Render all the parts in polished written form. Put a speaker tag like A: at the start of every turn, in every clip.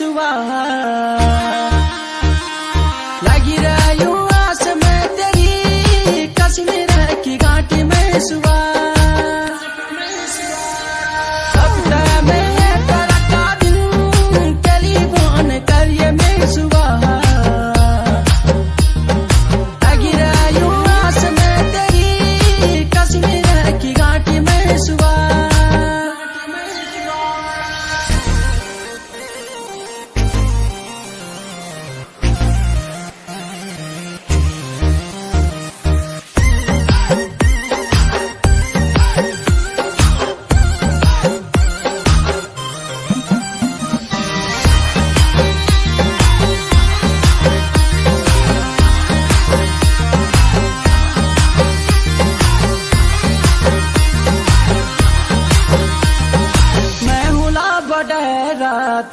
A: सुबह लगी रही आस में तेरी कश्मीर की घाटी में सुबह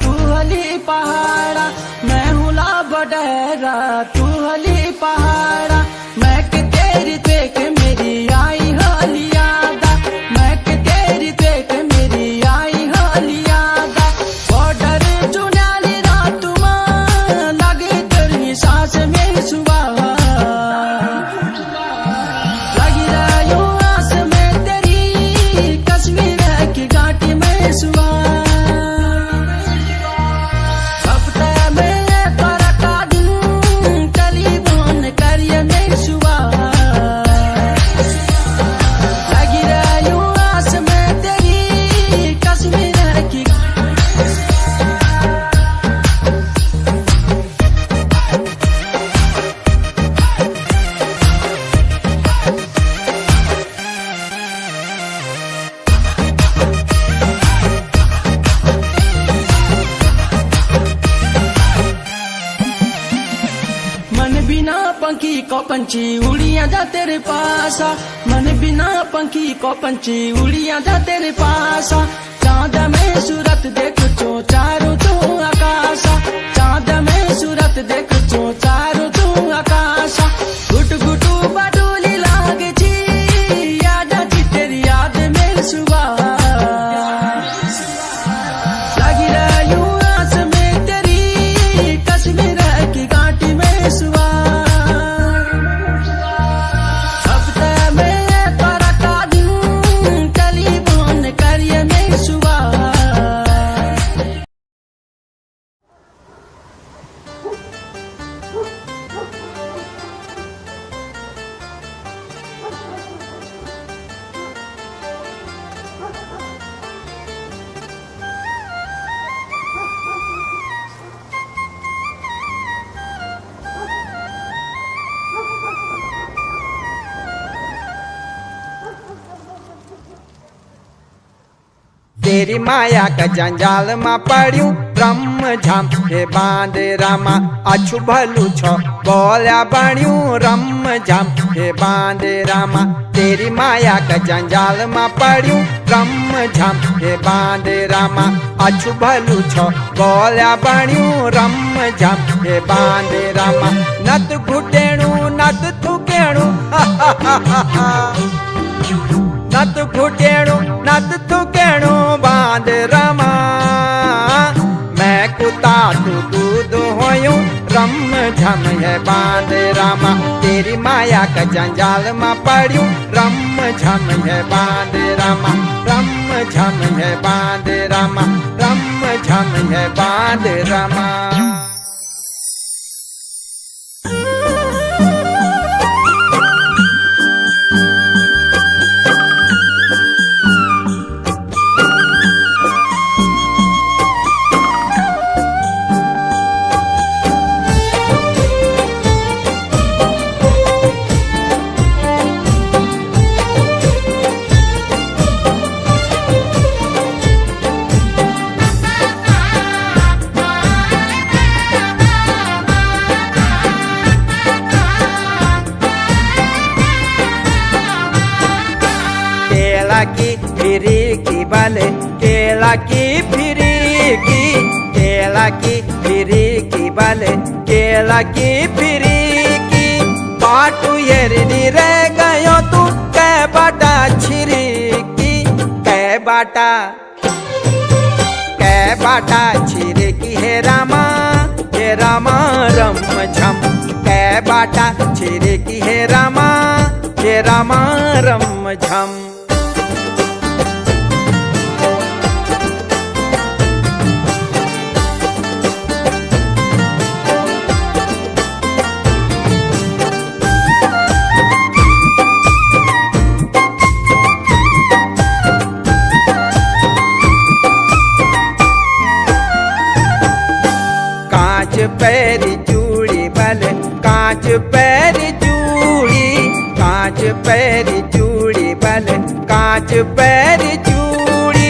A: तू हली पहाड़ा मैं हुला बडैरा तू हली पहाड़ा मैं के तेरी देख मेरी आई होली यादा मैं के तेरी देख मेरी आई होली यादा बॉर्डर चुनाली रात मां लगे तेरी सांस में सुबह लगी रही आस में तेरी कश्मीर की घाटी में सुबह बिना पंखी को पंछी उड़िया जा तेरे पासा मन बिना पंखी को पंछी उड़िया जा तेरे पासा चांद में सूरत देख चो चारों तू आकाशा चांद में सूरत देख चो चारों तू आकाशा गुट गुटू बडोली लागे छी याद छी तेरी याद में सुबह लगी रही आस में तेरी कश्मीर की घाटी में सुबह
B: तेरी माया का जंजाल में पड़ू रम झम हे बांध रामा अछु भलू छो बोलिया बण्यू रम झम हे बांध रामा तेरी माया का जंजाल में पड़ू रम झम हे बांध रामा अछु भलू छो बोलिया बण्यू रम झम हे बांध रामा नत घुटेणु नत थुकेणु नत घुटेणु नत थुकेणु बांध रामा मैं कुता तू दूध होयूं रम झम है बांध रामा तेरी माया का जंजाल में पड़ू रम झम है बांध रामा रम झम है बांध रामा रम झम है बांध रामा की फिरी की बले केला की फिरी की केला की फिरी की बले केला की फिरी की पाटू येरनी रह गयो तू कै बाटा छिरी की कै बाटा छिरे की हे राम झम कै बाटा छिरे की हे रामा रम झम। कांच पैरी चूड़ी बल कांच पैरी चूड़ी कांच पैरी चूड़ी बल कांच पैरी चूड़ी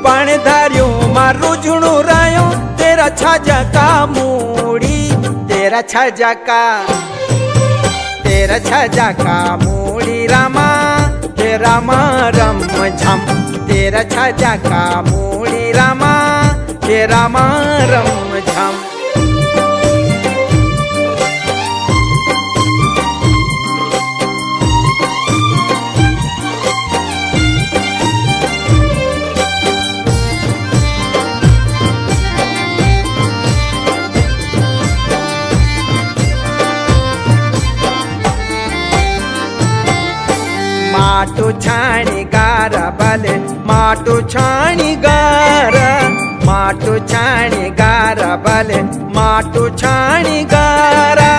B: पण धर्यो मारू झुणू रायो तेरा छाजा का मूड़ी तेरा छाजा का मूड़ी रामा रम झम तेरा छाजा का मूड़ी रामा रम झम। माटू छाणी गारा बले माटू छाणी गारा बले माटू छाणी गारा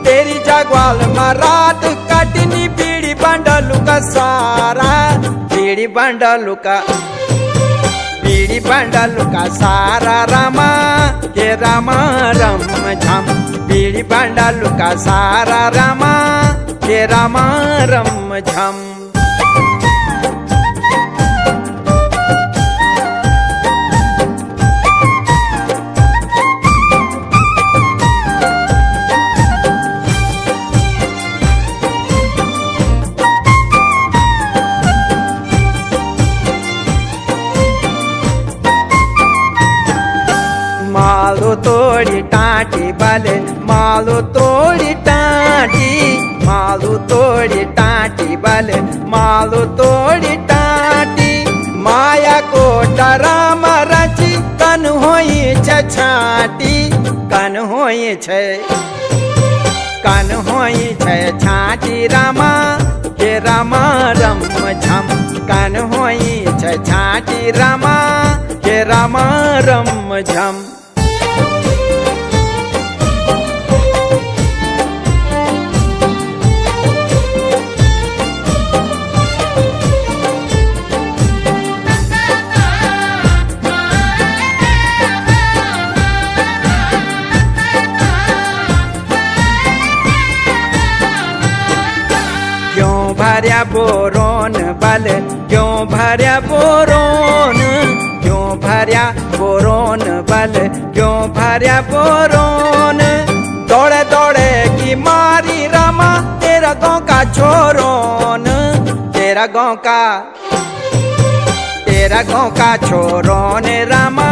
B: तेरी जगवाल मरात कटनी बीड़ी बंडलू का सारा बीड़ी बंडलू का सारा रामा रम झम बीड़ी बंडलू का सारा रामा रम झम। मालो तोड़ी टाटी बले मालो तोड़ी टाटी बले मालो तोड़ी टाटी माया को डराम रची कन होई छाटी कन होई छाटी रामा रम झम कन होई छाटी रामा रम झम। भर्या बोरोन बल क्यों भर्या बोरोन बल क्यों भर्या बोरोन दौड़े दौड़े की मारी रामा तेरा गाँव का छोरोन तेरा गाँव का छोरोन रामा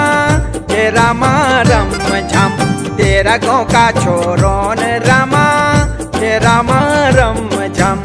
B: रम झम तेरा गाँव का छोरोन रामा रम झम।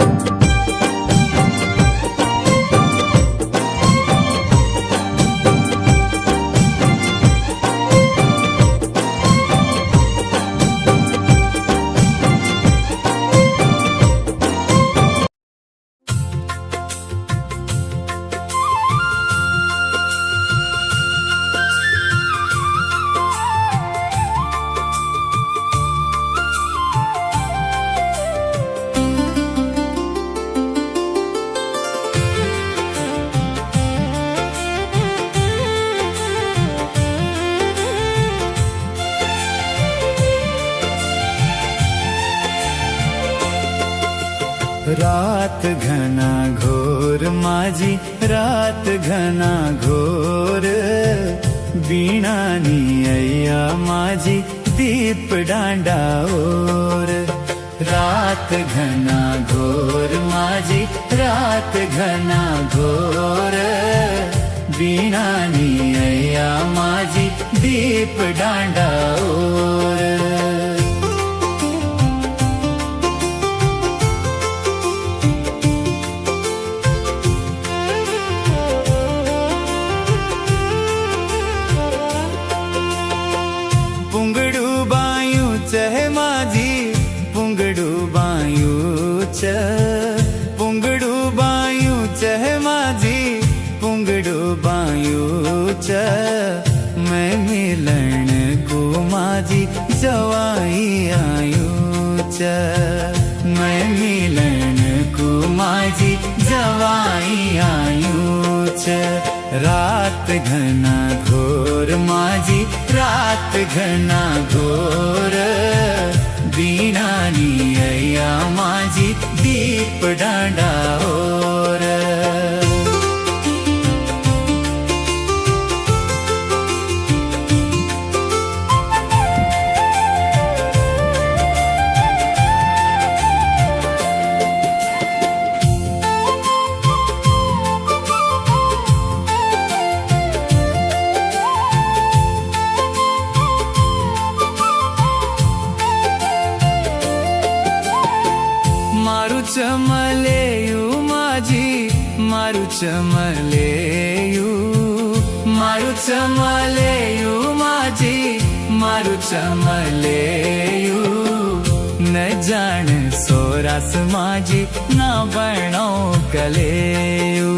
C: रात घना घोर माझी रात घना घोर बीणानी अय्या माझी दीप दांडा ओर रात घना घोर माझी रात घना घोर बीणानी अय्या माझी दीप दांडा ओर पुंगड़ू बायू चह माझी चह माझी पुंगडो बायूच मैं मिलन को माझी जवाई आयूच मैं मिलन को माझी जवाई आयूच रात घना घोर माझी रात घना घोर बीनानी अय्या माझी दीप डांडा ओर चमलेयू माझी मारू चमलेयू मारू चमलेयू माझी मारू चमलेयू न जान सोरास माझी ना बनो कलेयू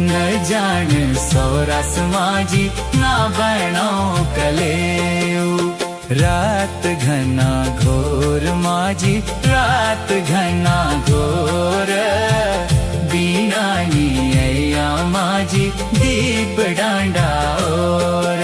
C: न जान सोरास माझी ना बनो कलेयू रात घना घोर माझी रात घना घोर बीनानी अय्या माझी दीप डांडा ओर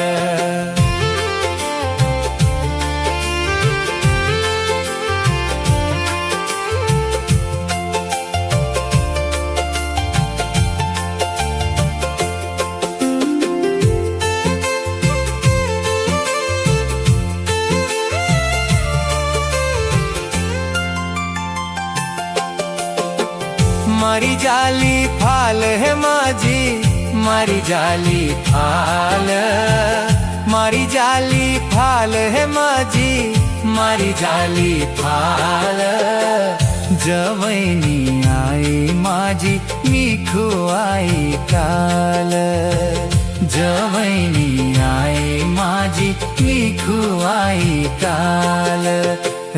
C: मारी जाली फाल है माझी मारी जाली फाल मारी जाली फाल है माझी मारी जाली फाल जवैनी आई माझी मिखू आई काल जवैनी आई माझी मिखू आई काल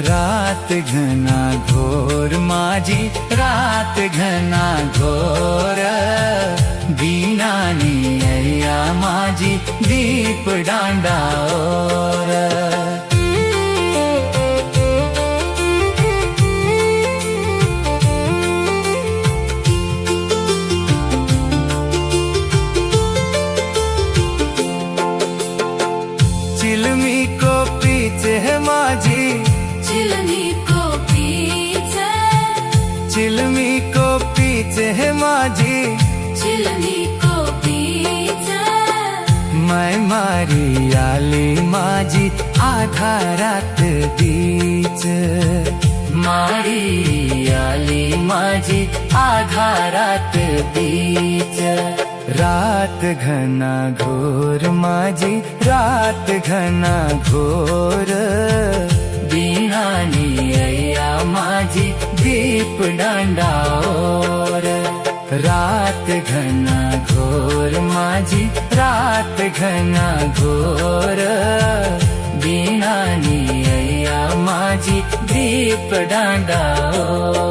C: रात घना घोर माझी रात घना घोर बीनानी अय्या माझी दीप डांडा ओर चिलमी को पीछे है माझी
D: चिलमी को पीछे
C: चिलमी को पीछे है माझी
D: चिलमी को पीछे
C: मैं मारी आली माझी आधा रात बीच मारी आली माझी आधा रात बीच रात घना घोर माझी रात घना घोर बीनानी अय्या माझी दीप डांडा ओर रात घना घोर माझी रात घना घोर बीनानी अय्या माझी दीप डांडा ओर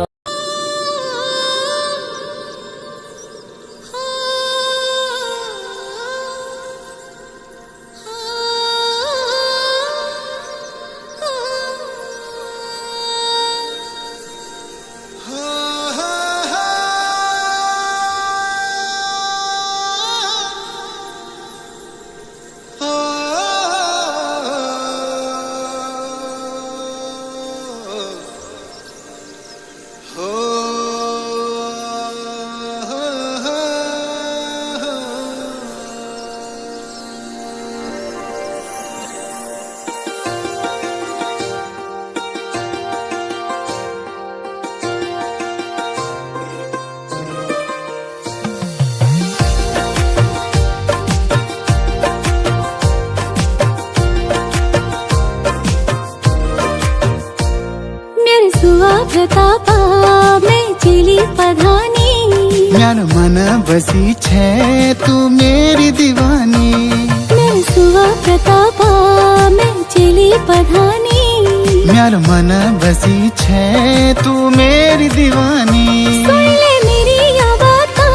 D: प्रतापा मैं चिली पधानी
E: म्यार मन बसी छे तू मेरी दीवानी
D: मैं सुवा प्रतापा मैं चिली पधानी
E: म्यार मन बसी छे तू मेरी दीवानी
D: सुन ले मेरी या बाता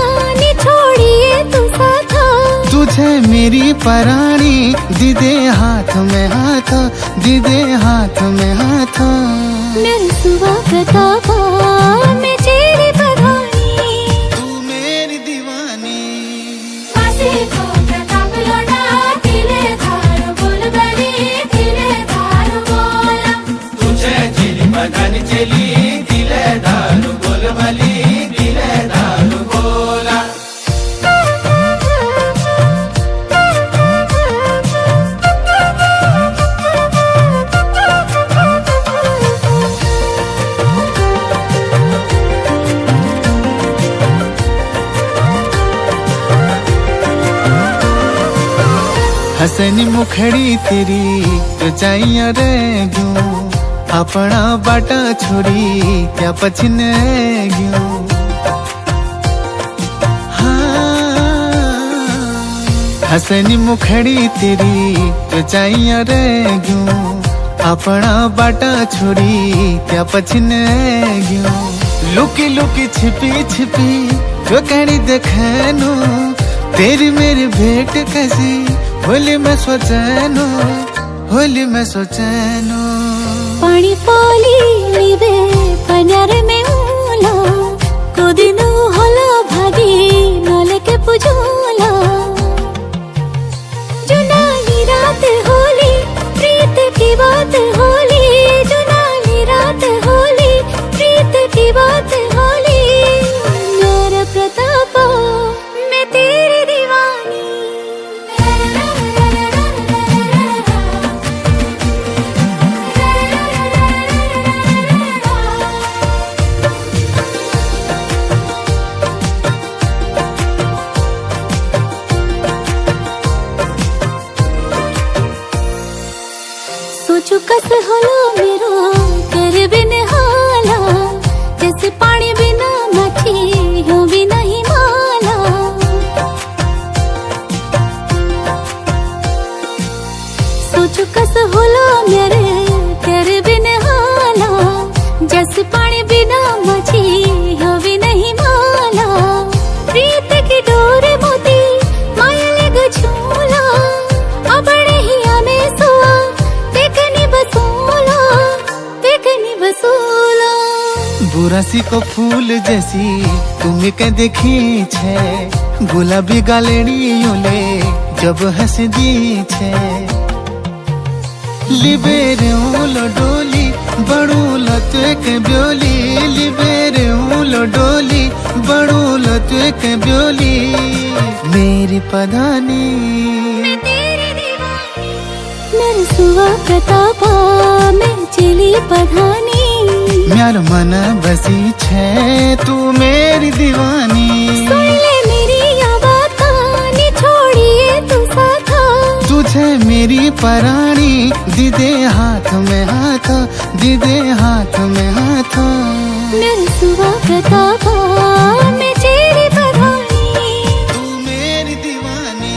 E: मेरी परानी, दीदे हाथ में हाथ, दीदे हाथ में हाथ।
D: नरसुआ प्रतापा मैं तेरी बधानी,
E: तू मेरी दीवानी।
D: पासे को प्रताप लौटा, तिले धार बोल बली, तिले धार बोला।
C: तुझे चिली बधानी चली, दिले दारू बोल भली, दिले दारू बोला।
E: हसनी मुखड़ी तेरी तो चाहिए रे क्यों, अपना बाटा छोड़ी क्या पछने क्यों। हसनी मुखड़ी तेरी तो चाहिए रे क्यों, अपना बाटा छोड़ी क्या पछने क्यों। लुकी लुकी छिपी छिपी जो कड़ी देखनो, तेरी मेरी भेंट कैसी होली में सोचनो, होली में सोचनो।
D: पानी पाली लिबे पन्यार में उला, कोदिनु होला भागी नले के पुजोला। जुनाली रात होली प्रीत की बात होली, जुनाली रात होली प्रीत की बात होली। नर प्रतापा मैं तेरी दीवानी। सोचू कस हलो मेरो तेरे बिन हाला, जैसे पानी बिना मछी यूं भी नहीं माला। सोचू कस हलो मेरे तेरे बिन हाला, जैसे पानी बिना मछी यूं भी नहीं माला। प्रीत की डोर मोती माया लग झूला, अबड़े ही हमें सोआ बसूला।
E: बुरासी को फूल जैसी तुम के देखी छे, गुलाबी गालेड़ी ओले जब हंस दी छे। लिबेरे उलो डोली बड़ू लते के ब्योली, लिबेरे उलो डोली बड़ू लते के ब्योली। मेरी पधानी
D: मैं तेरी दीवानी, नरसुआ प्रतापा मैं चली पधानी।
E: म्यार मन बसी छे तू मेरी दीवानी।
D: सुन ले मेरी या बात नी छोड़िए तू साथा,
E: तुझे मेरी परानी, दीदे हाथ में हाथ, दीदे हाथ में हाथ।
D: नरसुआ प्रतापा मैं तेरी बधानी,
E: तू मेरी दीवानी।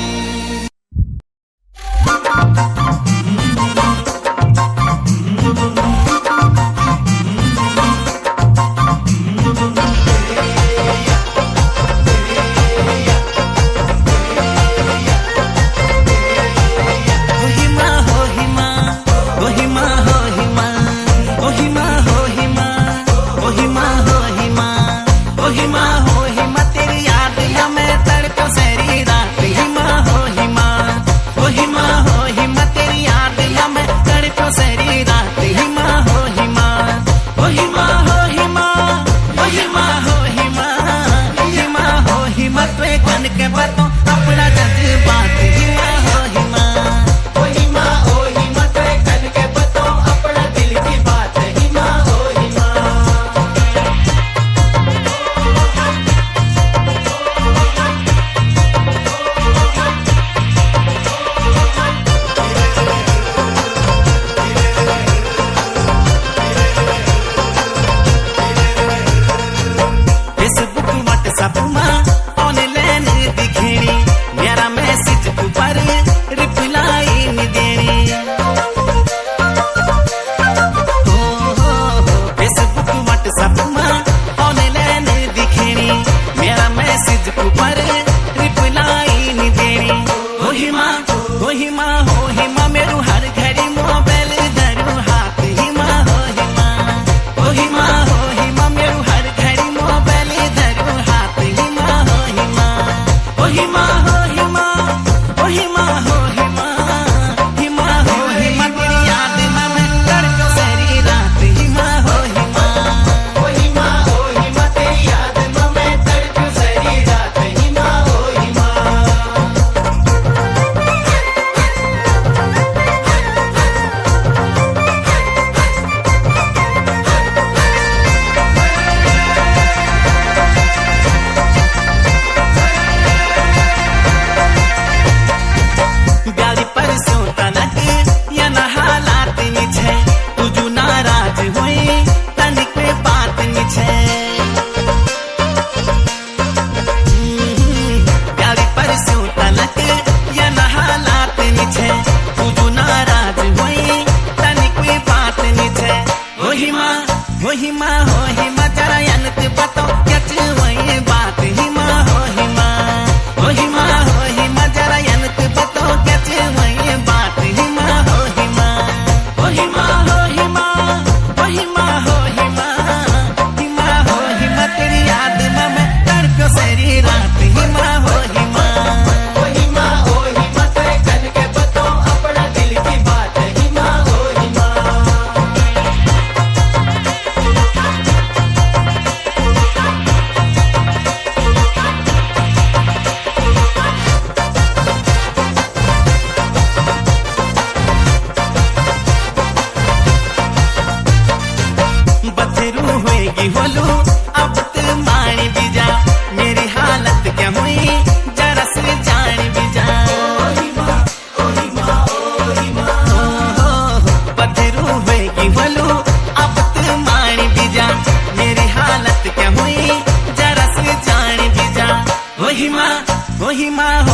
C: महिमा
F: महिमा